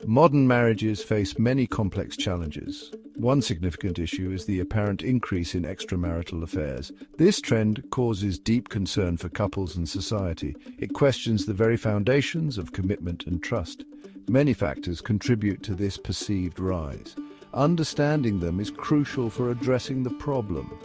Modern marriages face many complex challenges. One significant issue is the apparent increase in extramarital affairs. This trend causes deep concern for couples and society. It questions the very foundations of commitment and trust. Many factors contribute to this perceived rise. Understanding them is crucial for addressing the problem.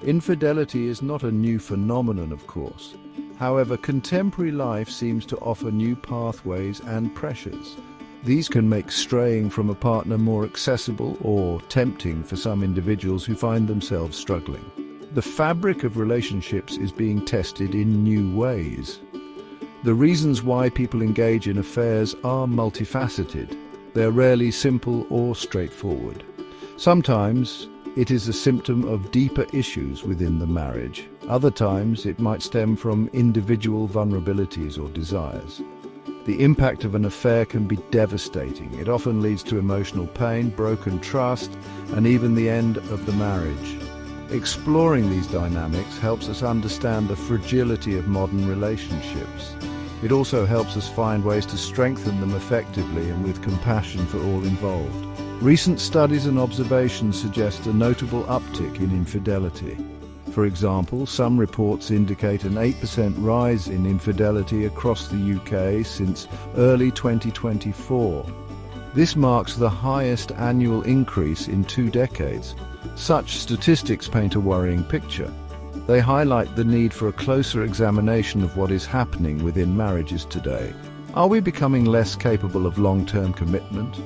Infidelity is not a new phenomenon, of course. However, contemporary life seems to offer new pathways and pressures. These can make straying from a partner more accessible or tempting for some individuals who find themselves struggling. The fabric of relationships is being tested in new ways. The reasons why people engage in affairs are multifaceted. They're rarely simple or straightforward. Sometimes it is a symptom of deeper issues within the marriage. Other times it might stem from individual vulnerabilities or desires. The impact of an affair can be devastating. It often leads to emotional pain, broken trust, and even the end of the marriage. Exploring these dynamics helps us understand the fragility of modern relationships. It also helps us find ways to strengthen them effectively and with compassion for all involved. Recent studies and observations suggest a notable uptick in infidelity. For example, some reports indicate an 8% rise in infidelity across the UK since early 2024. This marks the highest annual increase in 2 decades. Such statistics paint a worrying picture. They highlight the need for a closer examination of what is happening within marriages today. Are we becoming less capable of long-term commitment?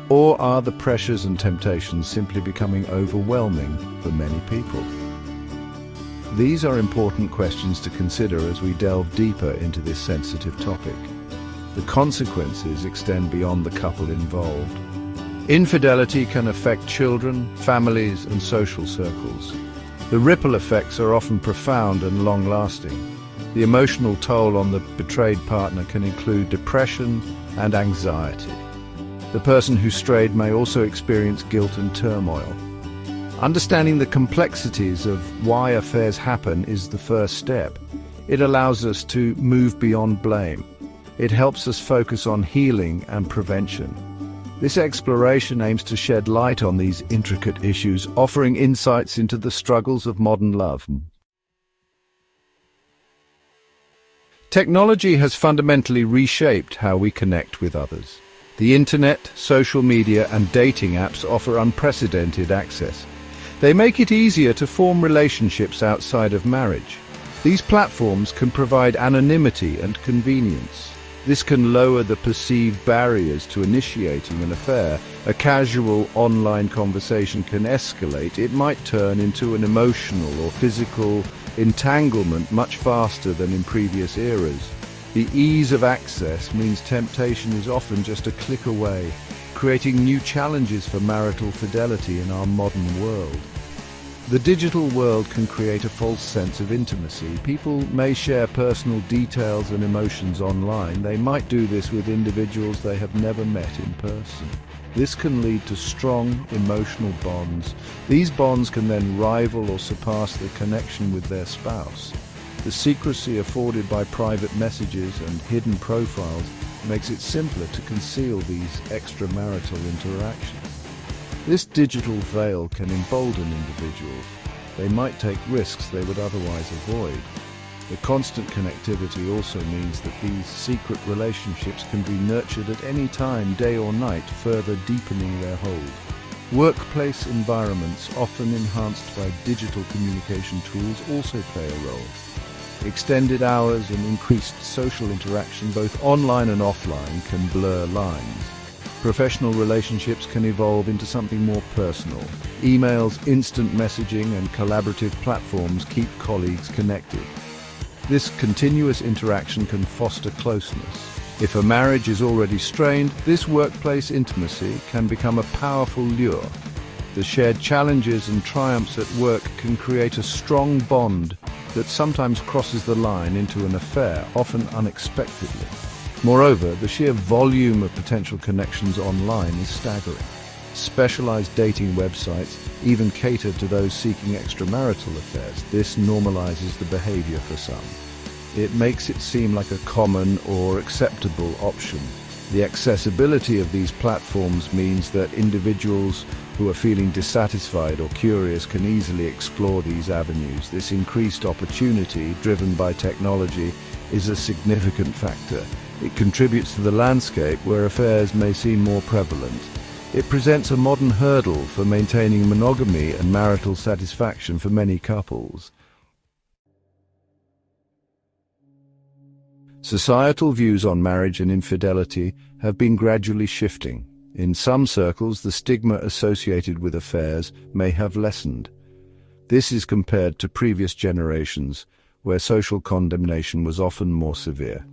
Or are the pressures and temptations simply becoming overwhelming for many people? These are important questions to consider as we delve deeper into this sensitive topic. The consequences extend beyond the couple involved. Infidelity can affect children, families, and social circles. The ripple effects are often profound and long-lasting. The emotional toll on the betrayed partner can include depression and anxiety. The person who strayed may also experience guilt and turmoil. Understanding the complexities of why affairs happen is the first step. It allows us to move beyond blame. It helps us focus on healing and prevention. This exploration aims to shed light on these intricate issues, offering insights into the struggles of modern love. Technology has fundamentally reshaped how we connect with others. The internet, social media, and dating apps offer unprecedented access. They make it easier to form relationships outside of marriage. These platforms can provide anonymity and convenience. This can lower the perceived barriers to initiating an affair. A casual online conversation can escalate. It might turn into an emotional or physical entanglement much faster than in previous eras. The ease of access means temptation is often just a click away, creating new challenges for marital fidelity in our modern world. The digital world can create a false sense of intimacy. People may share personal details and emotions online. They might do this with individuals they have never met in person. This can lead to strong emotional bonds. These bonds can then rival or surpass the connection with their spouse. The secrecy afforded by private messages and hidden profiles makes it simpler to conceal these extramarital interactions. This digital veil can embolden individuals. They might take risks they would otherwise avoid. The constant connectivity also means that these secret relationships can be nurtured at any time, day or night, further deepening their hold. Workplace environments, often enhanced by digital communication tools, also play a role. Extended hours and increased social interaction, both online and offline, can blur lines. Professional relationships can evolve into something more personal. Emails, instant messaging, and collaborative platforms keep colleagues connected. This continuous interaction can foster closeness. If a marriage is already strained, this workplace intimacy can become a powerful lure. The shared challenges and triumphs at work can create a strong bond that sometimes crosses the line into an affair, often unexpectedly. Moreover, the sheer volume of potential connections online is staggering. Specialized dating websites even cater to those seeking extramarital affairs. This normalizes the behavior for some. It makes it seem like a common or acceptable option. The accessibility of these platforms means that individuals who are feeling dissatisfied or curious can easily explore these avenues. This increased opportunity, driven by technology, is a significant factor. It contributes to the landscape where affairs may seem more prevalent. It presents a modern hurdle for maintaining monogamy and marital satisfaction for many couples. Societal views on marriage and infidelity have been gradually shifting. In some circles, the stigma associated with affairs may have lessened. This is compared to previous generations, where social condemnation was often more severe.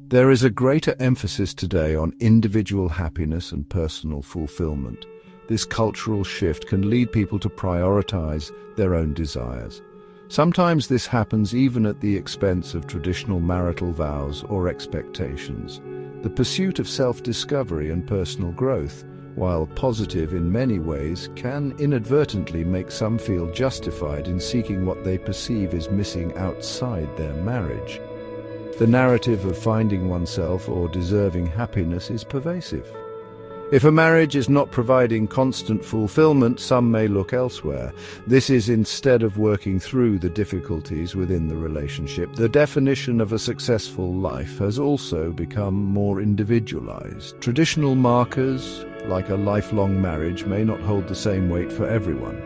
There is a greater emphasis today on individual happiness and personal fulfillment. This cultural shift can lead people to prioritize their own desires. Sometimes this happens even at the expense of traditional marital vows or expectations. The pursuit of self-discovery and personal growth, while positive in many ways, can inadvertently make some feel justified in seeking what they perceive is missing outside their marriage. The narrative of finding oneself or deserving happiness is pervasive. If a marriage is not providing constant fulfillment, some may look elsewhere. This is instead of working through the difficulties within the relationship. The definition of a successful life has also become more individualized. Traditional markers, like a lifelong marriage, may not hold the same weight for everyone.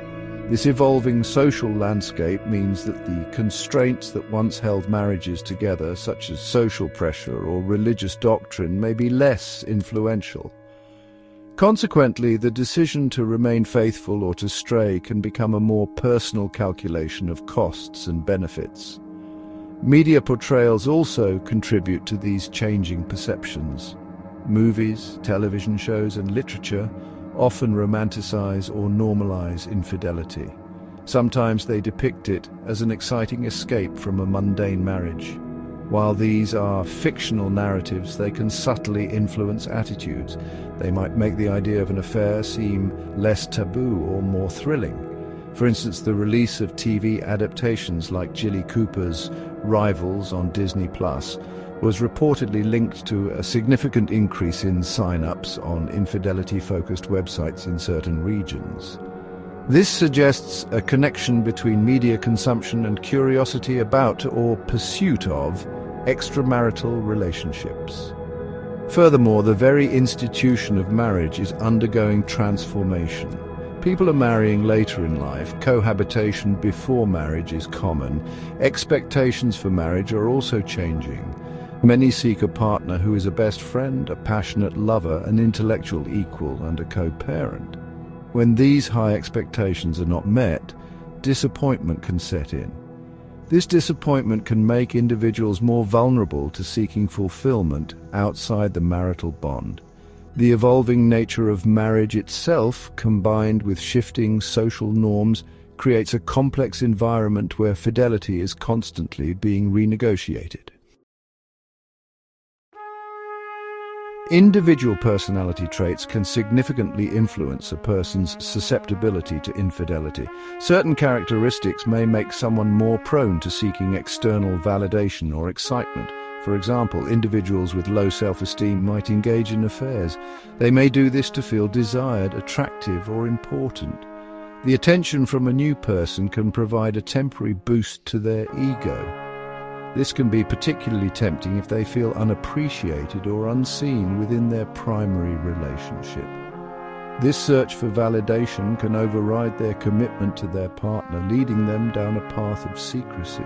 This evolving social landscape means that the constraints that once held marriages together, such as social pressure or religious doctrine, may be less influential. Consequently, the decision to remain faithful or to stray can become a more personal calculation of costs and benefits. Media portrayals also contribute to these changing perceptions. Movies, television shows, and literature often romanticize or normalize infidelity. Sometimes they depict it as an exciting escape from a mundane marriage. While these are fictional narratives, they can subtly influence attitudes. They might make the idea of an affair seem less taboo or more thrilling. For instance, the release of TV adaptations like Jilly Cooper's Rivals on Disney Plus was reportedly linked to a significant increase in sign-ups on infidelity-focused websites in certain regions. This suggests a connection between media consumption and curiosity about or pursuit of extramarital relationships. Furthermore, the very institution of marriage is undergoing transformation. People are marrying later in life. Cohabitation before marriage is common. Expectations for marriage are also changing. Many seek a partner who is a best friend, a passionate lover, an intellectual equal, and a co-parent. When these high expectations are not met, disappointment can set in. This disappointment can make individuals more vulnerable to seeking fulfillment outside the marital bond. The evolving nature of marriage itself, combined with shifting social norms, creates a complex environment where fidelity is constantly being renegotiated. Individual personality traits can significantly influence a person's susceptibility to infidelity. Certain characteristics may make someone more prone to seeking external validation or excitement. For example, individuals with low self-esteem might engage in affairs. They may do this to feel desired, attractive, or important. The attention from a new person can provide a temporary boost to their ego. This can be particularly tempting if they feel unappreciated or unseen within their primary relationship. This search for validation can override their commitment to their partner, leading them down a path of secrecy.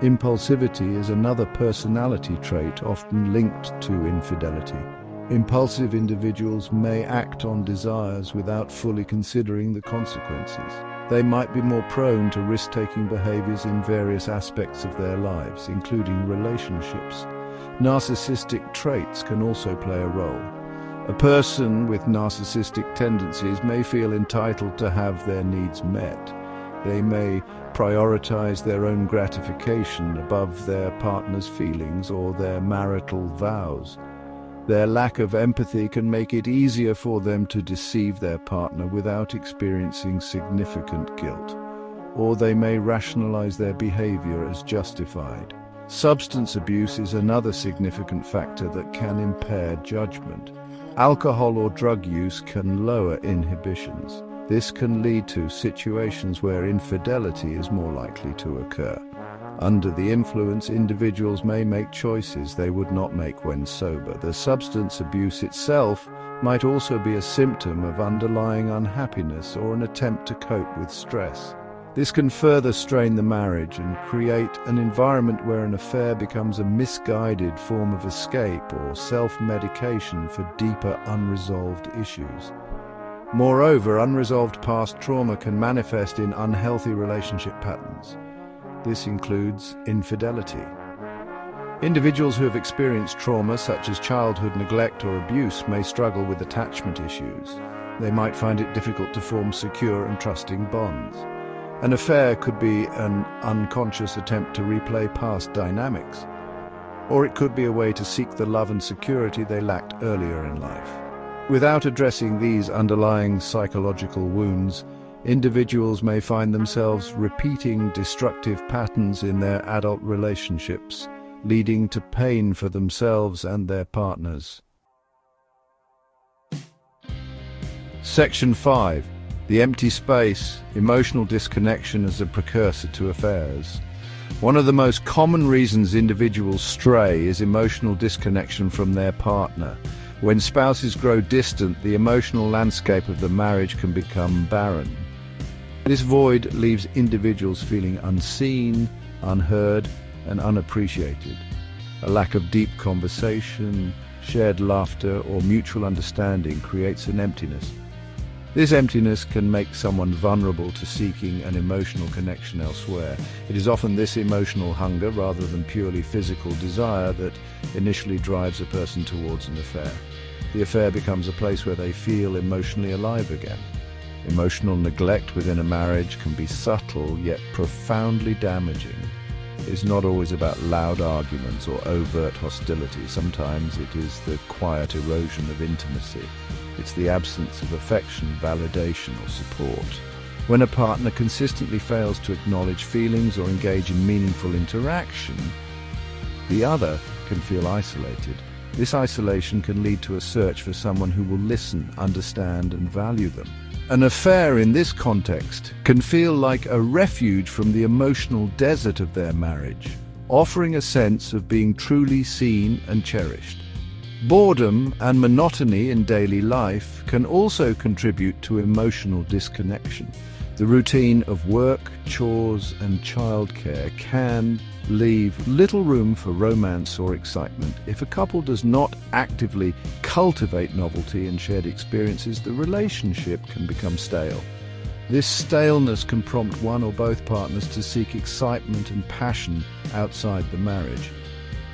Impulsivity is another personality trait often linked to infidelity. Impulsive individuals may act on desires without fully considering the consequences. They might be more prone to risk-taking behaviors in various aspects of their lives, including relationships. Narcissistic traits can also play a role. A person with narcissistic tendencies may feel entitled to have their needs met. They may prioritize their own gratification above their partner's feelings or their marital vows. Their lack of empathy can make it easier for them to deceive their partner without experiencing significant guilt, or they may rationalize their behavior as justified. Substance abuse is another significant factor that can impair judgment. Alcohol or drug use can lower inhibitions. This can lead to situations where infidelity is more likely to occur. Under the influence, individuals may make choices they would not make when sober. The substance abuse itself might also be a symptom of underlying unhappiness or an attempt to cope with stress. This can further strain the marriage and create an environment where an affair becomes a misguided form of escape or self-medication for deeper unresolved issues. Moreover, unresolved past trauma can manifest in unhealthy relationship patterns. This includes infidelity. Individuals who have experienced trauma such as childhood neglect or abuse may struggle with attachment issues. They might find it difficult to form secure and trusting bonds. An affair could be an unconscious attempt to replay past dynamics, or it could be a way to seek the love and security they lacked earlier in life. Without addressing these underlying psychological wounds, individuals may find themselves repeating destructive patterns in their adult relationships, leading to pain for themselves and their partners. Section 5. The empty space, emotional disconnection as a precursor to affairs. One of the most common reasons individuals stray is emotional disconnection from their partner. When spouses grow distant, the emotional landscape of the marriage can become barren. This void leaves individuals feeling unseen, unheard, and unappreciated. A lack of deep conversation, shared laughter, or mutual understanding creates an emptiness. This emptiness can make someone vulnerable to seeking an emotional connection elsewhere. It is often this emotional hunger, rather than purely physical desire, that initially drives a person towards an affair. The affair becomes a place where they feel emotionally alive again. Emotional neglect within a marriage can be subtle yet profoundly damaging. It is not always about loud arguments or overt hostility. Sometimes it is the quiet erosion of intimacy. It's the absence of affection, validation, or support. When a partner consistently fails to acknowledge feelings or engage in meaningful interaction, the other can feel isolated. This isolation can lead to a search for someone who will listen, understand, and value them. An affair in this context can feel like a refuge from the emotional desert of their marriage, offering a sense of being truly seen and cherished. Boredom and monotony in daily life can also contribute to emotional disconnection. The routine of work, chores, and childcare can leave little room for romance or excitement. If a couple does not actively cultivate novelty and shared experiences, the relationship can become stale. This staleness can prompt one or both partners to seek excitement and passion outside the marriage.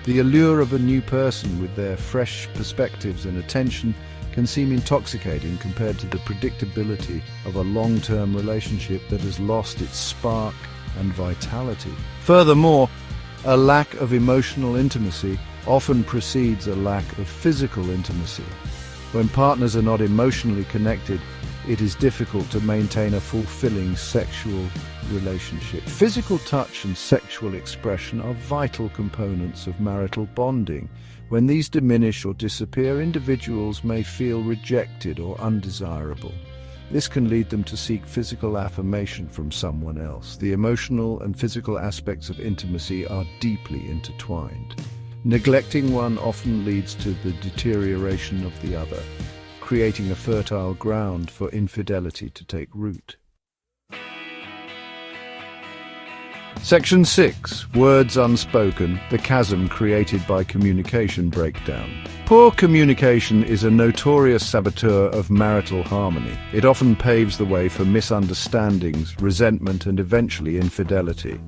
The allure of a new person with their fresh perspectives and attention can seem intoxicating compared to the predictability of a long-term relationship that has lost its spark and vitality. Furthermore, a lack of emotional intimacy often precedes a lack of physical intimacy. When partners are not emotionally connected, it is difficult to maintain a fulfilling sexual relationship. Physical touch and sexual expression are vital components of marital bonding. When these diminish or disappear, individuals may feel rejected or undesirable. This can lead them to seek physical affirmation from someone else. The emotional and physical aspects of intimacy are deeply intertwined. Neglecting one often leads to the deterioration of the other, creating a fertile ground for infidelity to take root. Section 6. Words unspoken, the chasm created by communication breakdown. Poor communication is a notorious saboteur of marital harmony. It often paves the way for misunderstandings, resentment, and eventually infidelity.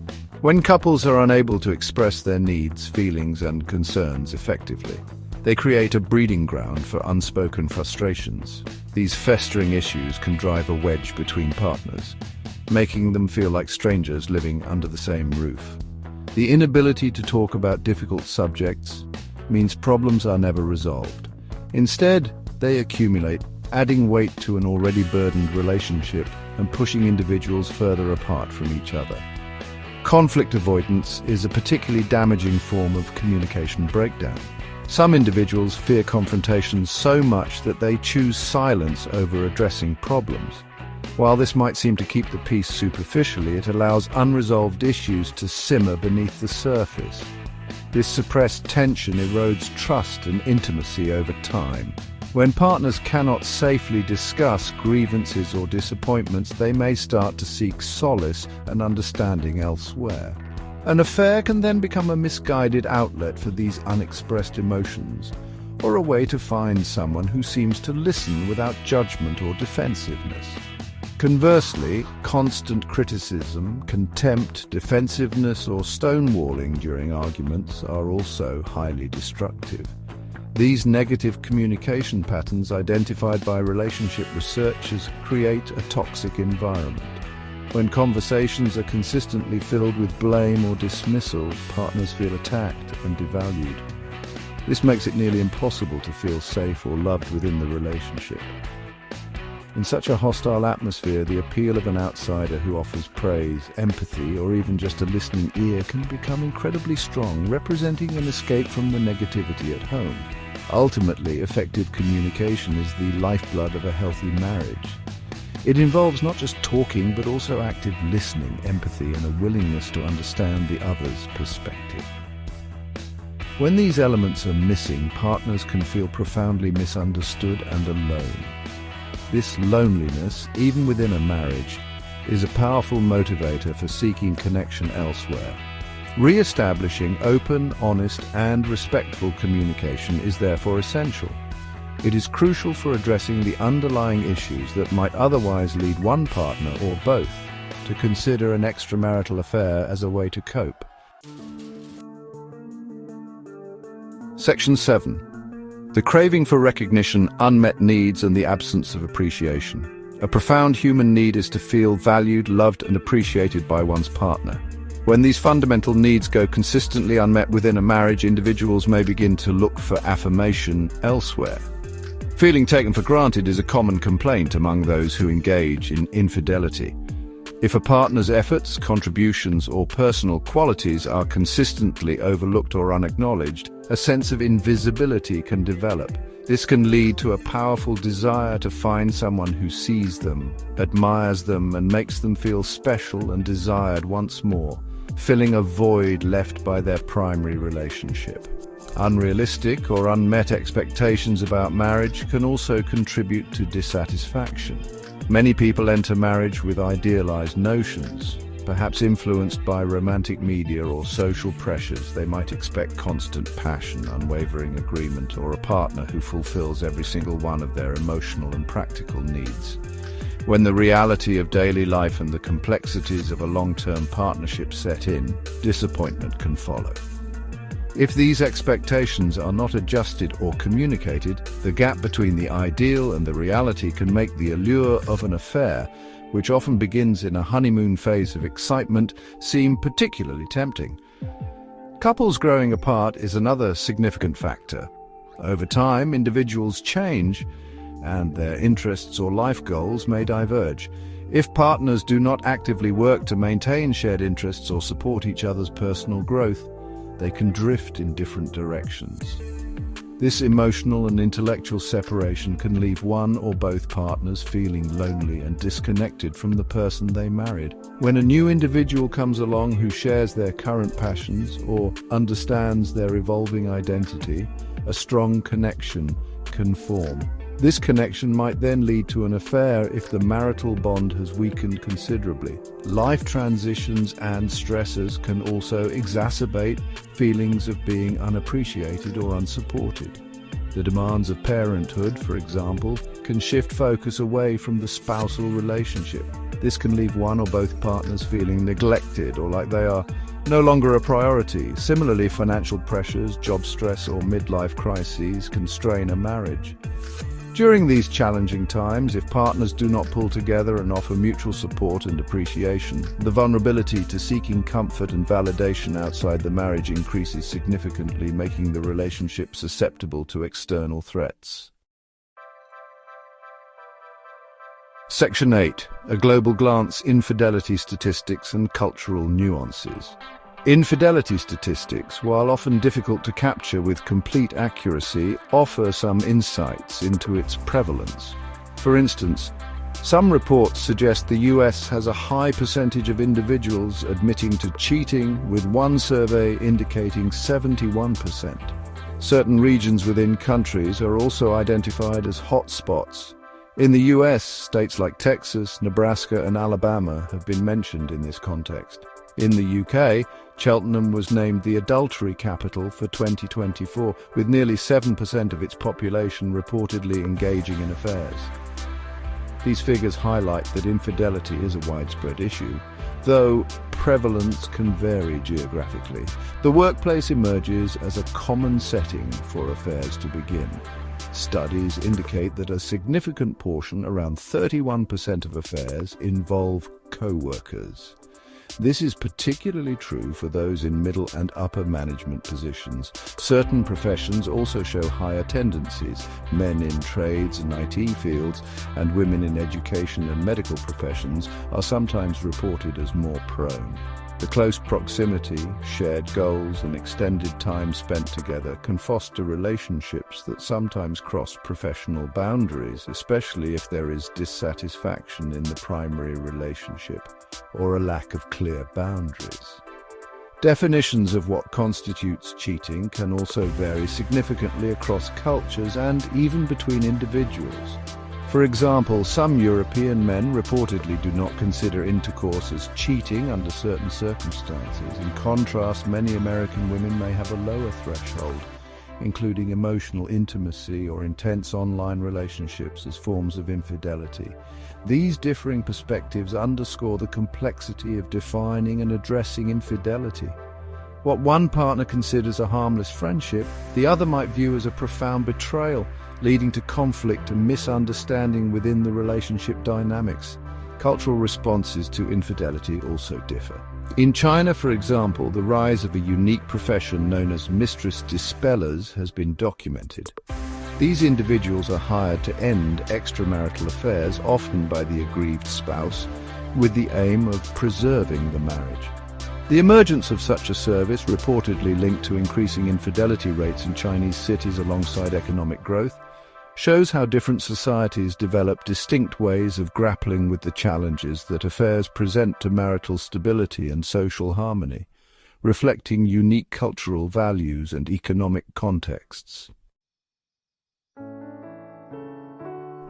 When couples are unable to express their needs, feelings, and concerns effectively, they create a breeding ground for unspoken frustrations. These festering issues can drive a wedge between partners, making them feel like strangers living under the same roof. The inability to talk about difficult subjects means problems are never resolved. Instead, they accumulate, adding weight to an already burdened relationship and pushing individuals further apart from each other. Conflict avoidance is a particularly damaging form of communication breakdown. Some individuals fear confrontations so much that they choose silence over addressing problems. While this might seem to keep the peace superficially, it allows unresolved issues to simmer beneath the surface. This suppressed tension erodes trust and intimacy over time. When partners cannot safely discuss grievances or disappointments, they may start to seek solace and understanding elsewhere. An affair can then become a misguided outlet for these unexpressed emotions, or a way to find someone who seems to listen without judgment or defensiveness. Conversely, constant criticism, contempt, defensiveness, or stonewalling during arguments are also highly destructive. These negative communication patterns identified by relationship researchers create a toxic environment. When conversations are consistently filled with blame or dismissal, partners feel attacked and devalued. This makes it nearly impossible to feel safe or loved within the relationship. In such a hostile atmosphere, the appeal of an outsider who offers praise, empathy, or even just a listening ear can become incredibly strong, representing an escape from the negativity at home. Ultimately, effective communication is the lifeblood of a healthy marriage. It involves not just talking, but also active listening, empathy, and a willingness to understand the other's perspective. When these elements are missing, partners can feel profoundly misunderstood and alone. This loneliness, even within a marriage, is a powerful motivator for seeking connection elsewhere. Re-establishing open, honest, and respectful communication is therefore essential. It is crucial for addressing the underlying issues that might otherwise lead one partner or both to consider an extramarital affair as a way to cope. Section 7. The craving for recognition, unmet needs, and the absence of appreciation. A profound human need is to feel valued, loved, and appreciated by one's partner. When these fundamental needs go consistently unmet within a marriage, individuals may begin to look for affirmation elsewhere. Feeling taken for granted is a common complaint among those who engage in infidelity. If a partner's efforts, contributions, or personal qualities are consistently overlooked or unacknowledged, a sense of invisibility can develop. This can lead to a powerful desire to find someone who sees them, admires them, and makes them feel special and desired once more, filling a void left by their primary relationship. Unrealistic or unmet expectations about marriage can also contribute to dissatisfaction. Many people enter marriage with idealized notions. Perhaps influenced by romantic media or social pressures, they might expect constant passion, unwavering agreement, or a partner who fulfills every single one of their emotional and practical needs. When the reality of daily life and the complexities of a long-term partnership set in, disappointment can follow. If these expectations are not adjusted or communicated, the gap between the ideal and the reality can make the allure of an affair, which often begins in a honeymoon phase of excitement, seem particularly tempting. Couples growing apart is another significant factor. Over time, individuals change, and their interests or life goals may diverge. If partners do not actively work to maintain shared interests or support each other's personal growth, they can drift in different directions. This emotional and intellectual separation can leave one or both partners feeling lonely and disconnected from the person they married. When a new individual comes along who shares their current passions or understands their evolving identity, a strong connection can form. This connection might then lead to an affair if the marital bond has weakened considerably. Life transitions and stresses can also exacerbate feelings of being unappreciated or unsupported. The demands of parenthood, for example, can shift focus away from the spousal relationship. This can leave one or both partners feeling neglected or like they are no longer a priority. Similarly, financial pressures, job stress, or midlife crises can strain a marriage. During these challenging times, if partners do not pull together and offer mutual support and appreciation, the vulnerability to seeking comfort and validation outside the marriage increases significantly, making the relationship susceptible to external threats. Section 8. A global glance: infidelity statistics and cultural nuances. Infidelity statistics, while often difficult to capture with complete accuracy, offer some insights into its prevalence. For instance, some reports suggest the US has a high percentage of individuals admitting to cheating, with one survey indicating 71%. Certain regions within countries are also identified as hotspots. In the US, states like Texas, Nebraska, and Alabama have been mentioned in this context. In the UK, Cheltenham was named the adultery capital for 2024, with nearly 7% of its population reportedly engaging in affairs. These figures highlight that infidelity is a widespread issue, though prevalence can vary geographically. The workplace emerges as a common setting for affairs to begin. Studies indicate that a significant portion, around 31% of affairs, involve co-workers. This is particularly true for those in middle and upper management positions. Certain professions also show higher tendencies. Men in trades and IT fields and women in education and medical professions are sometimes reported as more prone. The close proximity, shared goals, and extended time spent together can foster relationships that sometimes cross professional boundaries, especially if there is dissatisfaction in the primary relationship or a lack of clear boundaries. Definitions of what constitutes cheating can also vary significantly across cultures and even between individuals. For example, some European men reportedly do not consider intercourse as cheating under certain circumstances. In contrast, many American women may have a lower threshold, including emotional intimacy or intense online relationships as forms of infidelity. These differing perspectives underscore the complexity of defining and addressing infidelity. What one partner considers a harmless friendship, the other might view as a profound betrayal, leading to conflict and misunderstanding within the relationship dynamics. Cultural responses to infidelity also differ. In China, for example, the rise of a unique profession known as mistress dispellers has been documented. These individuals are hired to end extramarital affairs, often by the aggrieved spouse, with the aim of preserving the marriage. The emergence of such a service, reportedly linked to increasing infidelity rates in Chinese cities alongside economic growth, shows how different societies develop distinct ways of grappling with the challenges that affairs present to marital stability and social harmony, reflecting unique cultural values and economic contexts.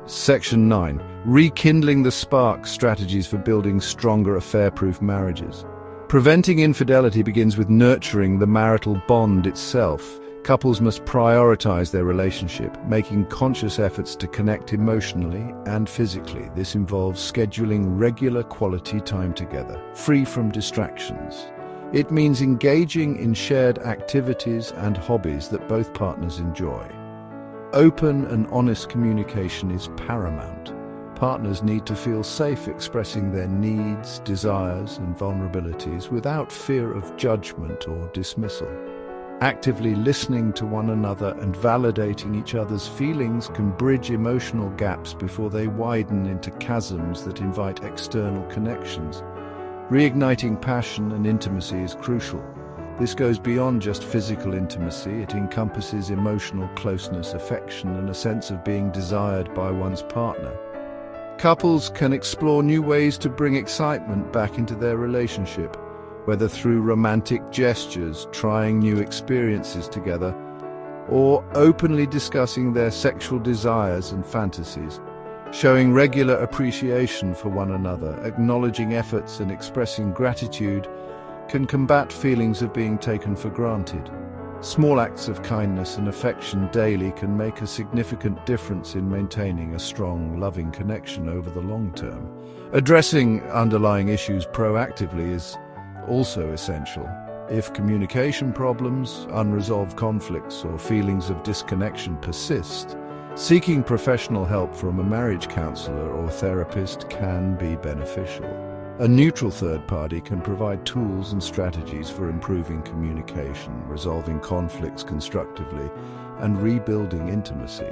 Section 9. Rekindling the spark: strategies for building stronger affair-proof marriages. Preventing infidelity begins with nurturing the marital bond itself. Couples must prioritize their relationship, making conscious efforts to connect emotionally and physically. This involves scheduling regular quality time together, free from distractions. It means engaging in shared activities and hobbies that both partners enjoy. Open and honest communication is paramount. Partners need to feel safe expressing their needs, desires, and vulnerabilities without fear of judgment or dismissal. Actively listening to one another and validating each other's feelings can bridge emotional gaps before they widen into chasms that invite external connections. Reigniting passion and intimacy is crucial. This goes beyond just physical intimacy. It encompasses emotional closeness, affection, and a sense of being desired by one's partner. Couples can explore new ways to bring excitement back into their relationship, whether through romantic gestures, trying new experiences together, or openly discussing their sexual desires and fantasies. Showing regular appreciation for one another, acknowledging efforts, and expressing gratitude can combat feelings of being taken for granted. Small acts of kindness and affection daily can make a significant difference in maintaining a strong, loving connection over the long term. Addressing underlying issues proactively is also essential. If communication problems, unresolved conflicts, or feelings of disconnection persist, seeking professional help from a marriage counselor or therapist can be beneficial. A neutral third party can provide tools and strategies for improving communication, resolving conflicts constructively, and rebuilding intimacy.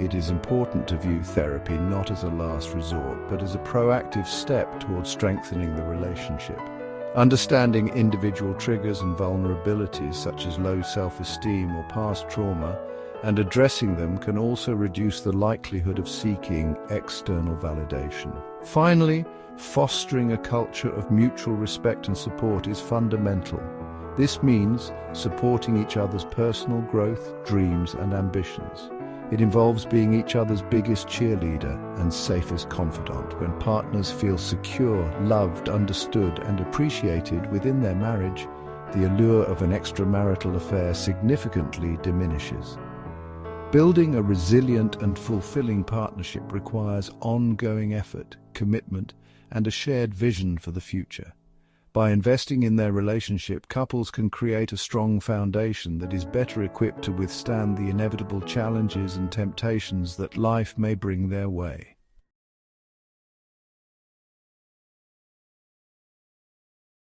It is important to view therapy not as a last resort, but as a proactive step towards strengthening the relationship. Understanding individual triggers and vulnerabilities such as low self-esteem or past trauma and addressing them can also reduce the likelihood of seeking external validation. Finally, fostering a culture of mutual respect and support is fundamental. This means supporting each other's personal growth, dreams, and ambitions. It involves being each other's biggest cheerleader and safest confidant. When partners feel secure, loved, understood, and appreciated within their marriage, the allure of an extramarital affair significantly diminishes. Building a resilient and fulfilling partnership requires ongoing effort, commitment, and a shared vision for the future. By investing in their relationship, couples can create a strong foundation that is better equipped to withstand the inevitable challenges and temptations that life may bring their way.